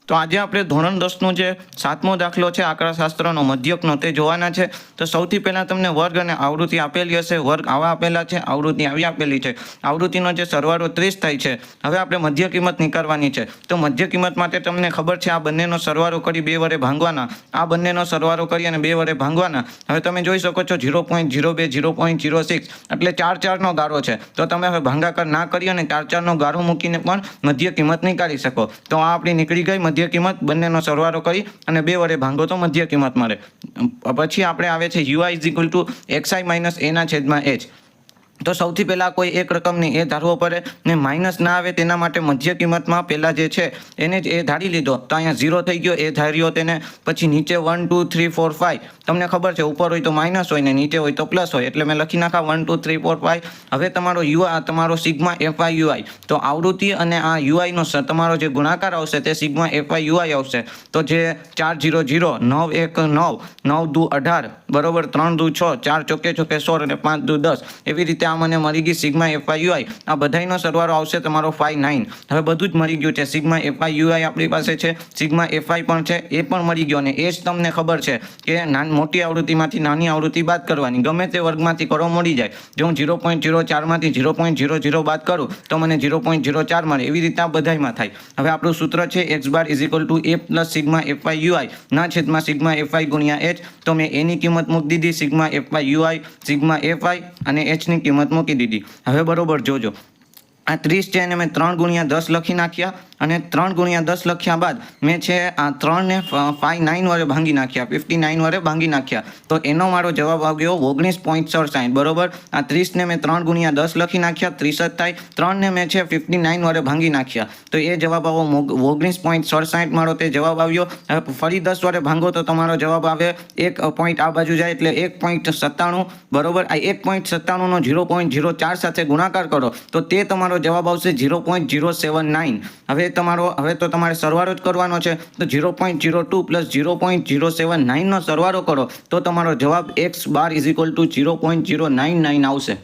તો આજે આપણે ધોરણ 10નો જે 7મો દાખલો છે આંકડાશાસ્ત્રનો મધ્યકનો તે જોવાના છે। તો સૌથી પહેલાં તમને વર્ગ અને આવૃત્તિ આપેલી હશે। વર્ગ આવા આપેલા છે, આવૃત્તિ આવી આપેલી છે। આવૃત્તિનો જે સરવાળો 30 થાય છે। હવે આપણે મધ્ય કિંમત નીકાળવાની છે। તો મધ્ય કિંમત માટે તમને ખબર છે આ બંનેનો સરવાળો કરી 2 વડે ભાંગવાના, આ બંનેનો સરવાળો કરી અને 2 વડે ભાંગવાના। હવે તમે જોઈ શકો છો 0.02 0.06 એટલે 4 નો ગાળો છે। તો તમે હવે ભાગાકાર ના કરી અને 4 નો ગાળો મૂકીને પણ મધ્ય કિંમત નીકાળી શકો। તો આ આપણી નીકળી ગઈ મધ્ય કિંમત, બંનેનો સરવાળો કરી અને 2 વડે ભાંગો તો મધ્ય કિંમત મળે। પછી આપણે આવે છે ui = xi - a ના છેદમાં h। તો સૌથી પહેલાં કોઈ એક રકમની એ ધારવો પડે ને માઇનસ ના આવે તેના માટે મધ્ય કિંમતમાં પહેલાં જે છે એને જ એ ધારી લીધો। તો અહીંયા 0 થઈ ગયો, એ ધાર્યો તેને। પછી નીચે 1 2 3 4 5 તમને ખબર છે ઉપર હોય તો માઇનસ હોય ને નીચે હોય તો પ્લસ હોય, એટલે મેં લખી નાખા 1 2 3 4 5। હવે તમારો તમારો સિગ્મા fi ui, તો આવૃત્તિ અને આ ui નો તમારો જે ગુણાકાર આવશે તે સિગ્મા fi ui આવશે। તો જે 4 0 0 9 1 9 9 2 18 બરોબર 3 2 6 4 ચોકે 16 અને 5 2 10 એવી રીતે આ મને મળી ગઈ સિગ્મા fi ui। આ બધાયનો સરવાળો આવશે તમારો 5 9। હવે બધું જ મળી ગયું છે। સિગ્મા fi ui આપણી પાસે છે, સિગ્મા fi પણ છે, એ પણ મળી ગયો। અને એ જ તમને ખબર છે કે મોટી આવૃત્તિમાંથી નાની આવૃત્તિ બાદ કરવાની, ગમે તે વર્ગમાંથી કરો મળી જાય। જો હું 0.04 માંથી 0.00 બાદ કરું તો મને 0.04 મળે। એવી રીતે આ બધાયમાં થાય। હવે આપણું સૂત્ર છે x bar = a + sigma fi ui ના છેદમાં સિગ્મા fi ગુણ્યા h। તો મેં a ની કિંમત મૂકી દીધી, sigma fi ui, sigma fi અને h ની કિંમત મૂકી દીધી। હવે બરોબર જોજો, આ 30 છે એને મેં 3 × 10 લખી નાખ્યા અને 3 × 10 લખ્યા બાદ મેં છે આ 3 ને 59 વડે ભાંગી નાખ્યા, 59 વડે ભાંગી નાખ્યા। તો એનો મારો જવાબ આવ્યો 19.67 બરોબર। આ 30 ને મેં 3 × 10 લખી નાખ્યા, 30 થાય। 3 ને મેં છે 59 વડે ભાંગી નાખ્યા, તો એ જવાબ આવો 19.67 મારો તે જવાબ આવ્યો। હવે ફરી 10 વડે ભાંગો તો તમારો જવાબ આવે 1 પોઈન્ટ આ બાજુ જાય એટલે 1.97 બરોબર। આ 1.97 નો 0.04 સાથે ગુણાકાર કરો તો તે તમારો જવાબ આવશે 0.079। હવે તો તમારે સરવાળો જ કરવાનો છે। તો 0.02 + 0.079 નો સરવાળો કરો તો તમારો જવાબ x બાર = 0.099 આવશે।